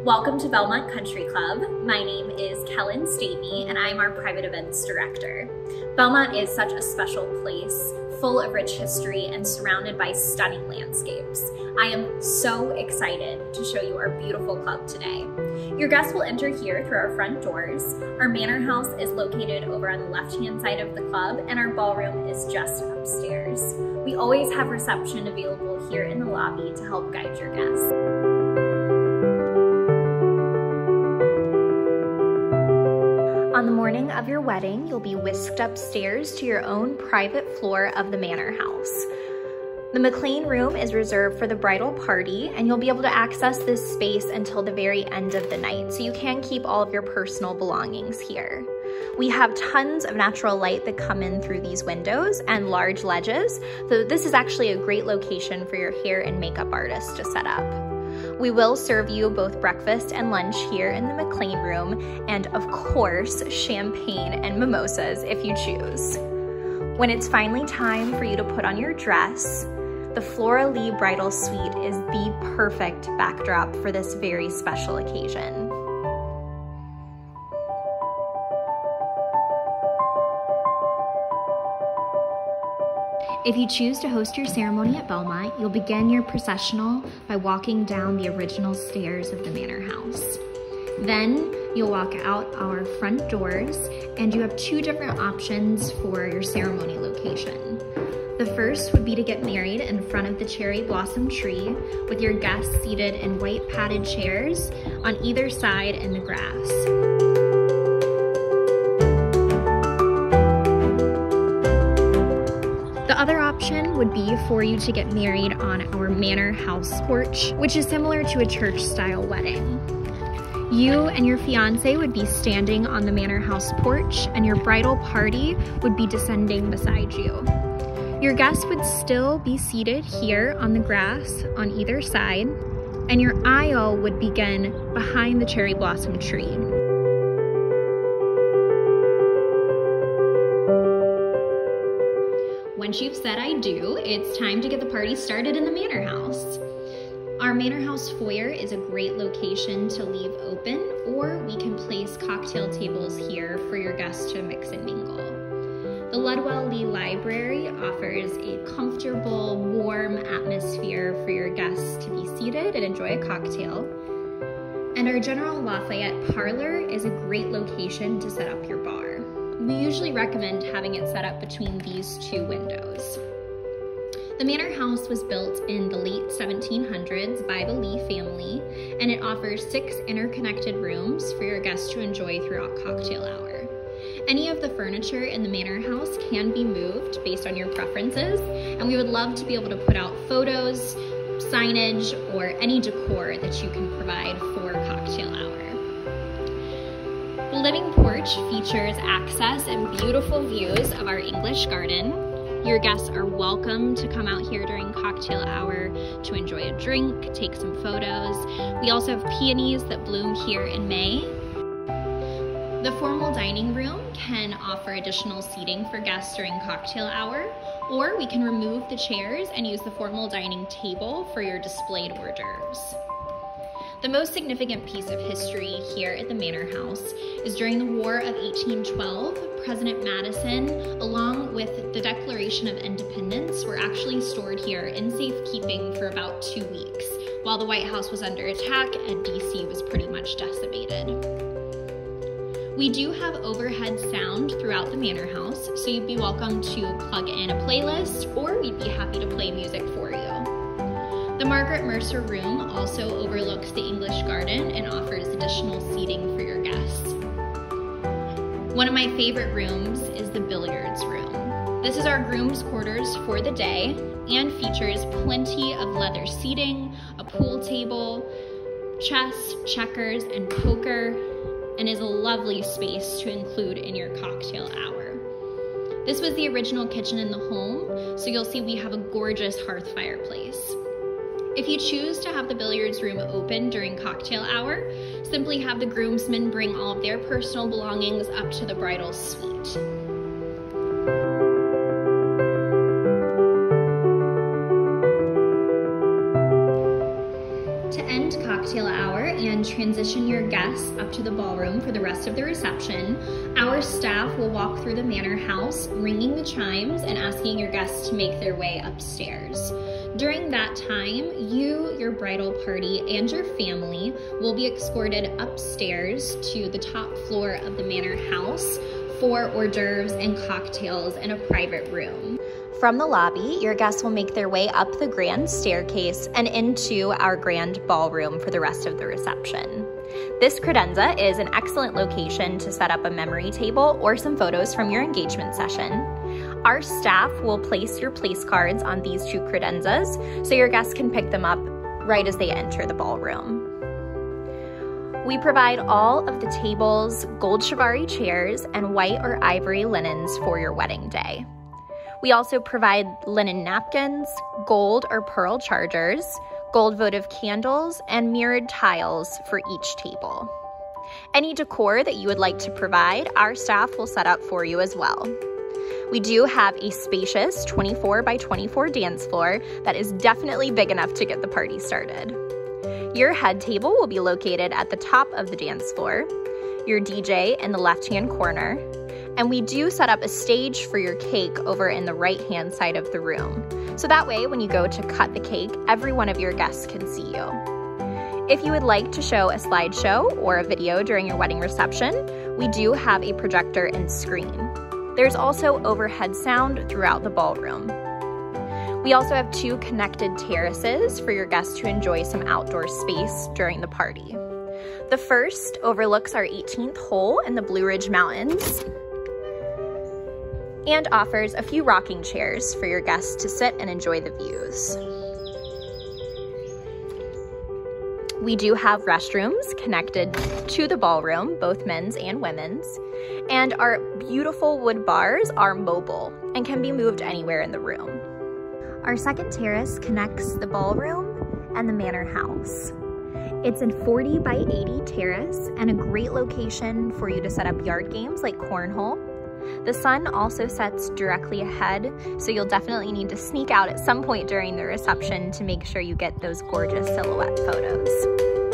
Welcome to Belmont Country Club. My name is Kellen Stavey and I'm our private events director. Belmont is such a special place, full of rich history and surrounded by stunning landscapes. I am so excited to show you our beautiful club today. Your guests will enter here through our front doors. Our Manor House is located over on the left-hand side of the club and our ballroom is just upstairs. We always have reception available here in the lobby to help guide your guests. On the morning of your wedding, you'll be whisked upstairs to your own private floor of the Manor House. The McLean room is reserved for the bridal party, and you'll be able to access this space until the very end of the night, so you can keep all of your personal belongings here. We have tons of natural light that come in through these windows and large ledges, so this is actually a great location for your hair and makeup artist to set up. We will serve you both breakfast and lunch here in the McLean room, and of course, champagne and mimosas if you choose. When it's finally time for you to put on your dress, the Flora Lee Bridal Suite is the perfect backdrop for this very special occasion. If you choose to host your ceremony at Belmont, you'll begin your processional by walking down the original stairs of the Manor House. Then you'll walk out our front doors, and you have two different options for your ceremony location. The first would be to get married in front of the cherry blossom tree with your guests seated in white padded chairs on either side in the grass. The other option would be for you to get married on our Manor House porch, which is similar to a church-style wedding. You and your fiance would be standing on the Manor House porch, and your bridal party would be descending beside you. Your guests would still be seated here on the grass on either side, and your aisle would begin behind the cherry blossom tree. Once you've said I do, it's time to get the party started in the Manor House. Our Manor House foyer is a great location to leave open, or we can place cocktail tables here for your guests to mix and mingle. The Ludwell Lee Library offers a comfortable, warm atmosphere for your guests to be seated and enjoy a cocktail. And our General Lafayette Parlor is a great location to set up your bar. We usually recommend having it set up between these two windows. The Manor House was built in the late 1700s by the Lee family, and it offers 6 interconnected rooms for your guests to enjoy throughout cocktail hour. Any of the furniture in the Manor House can be moved based on your preferences, and we would love to be able to put out photos, signage, or any decor that you can provide for cocktail hour. The living porch features access and beautiful views of our English garden. Your guests are welcome to come out here during cocktail hour to enjoy a drink, take some photos. We also have peonies that bloom here in May. The formal dining room can offer additional seating for guests during cocktail hour, or we can remove the chairs and use the formal dining table for your displayed hors d'oeuvres. The most significant piece of history here at the Manor House is during the War of 1812, President Madison, along with the Declaration of Independence, were actually stored here in safekeeping for about 2 weeks, while the White House was under attack and DC was pretty much decimated. We do have overhead sound throughout the Manor House, so you'd be welcome to plug in a playlist, or we'd be happy to play music for you. The Margaret Mercer room also overlooks the English garden and offers additional seating for your guests. One of my favorite rooms is the billiards room. This is our groom's quarters for the day and features plenty of leather seating, a pool table, chess, checkers, and poker, and is a lovely space to include in your cocktail hour. This was the original kitchen in the home, so you'll see we have a gorgeous hearth fireplace. If you choose to have the billiards room open during cocktail hour, simply have the groomsmen bring all of their personal belongings up to the bridal suite. To end cocktail hour and transition your guests up to the ballroom for the rest of the reception, our staff will walk through the Manor House, ringing the chimes and asking your guests to make their way upstairs. During that time, you, your bridal party, and your family will be escorted upstairs to the top floor of the Manor House for hors d'oeuvres and cocktails in a private room. From the lobby, your guests will make their way up the grand staircase and into our grand ballroom for the rest of the reception. This credenza is an excellent location to set up a memory table or some photos from your engagement session. Our staff will place your place cards on these two credenzas so your guests can pick them up right as they enter the ballroom. We provide all of the tables, gold chivarri chairs, and white or ivory linens for your wedding day. We also provide linen napkins, gold or pearl chargers, gold votive candles, and mirrored tiles for each table. Any decor that you would like to provide, our staff will set up for you as well. We do have a spacious 24 by 24 dance floor that is definitely big enough to get the party started. Your head table will be located at the top of the dance floor, your DJ in the left-hand corner, and we do set up a stage for your cake over in the right-hand side of the room. So that way, when you go to cut the cake, every one of your guests can see you. If you would like to show a slideshow or a video during your wedding reception, we do have a projector and screen. There's also overhead sound throughout the ballroom. We also have 2 connected terraces for your guests to enjoy some outdoor space during the party. The first overlooks our 18th hole in the Blue Ridge Mountains and offers a few rocking chairs for your guests to sit and enjoy the views. We do have restrooms connected to the ballroom, both men's and women's, and our beautiful wood bars are mobile and can be moved anywhere in the room. Our second terrace connects the ballroom and the Manor House. It's a 40 by 80 terrace and a great location for you to set up yard games like cornhole. The sun also sets directly ahead, so you'll definitely need to sneak out at some point during the reception to make sure you get those gorgeous silhouette photos.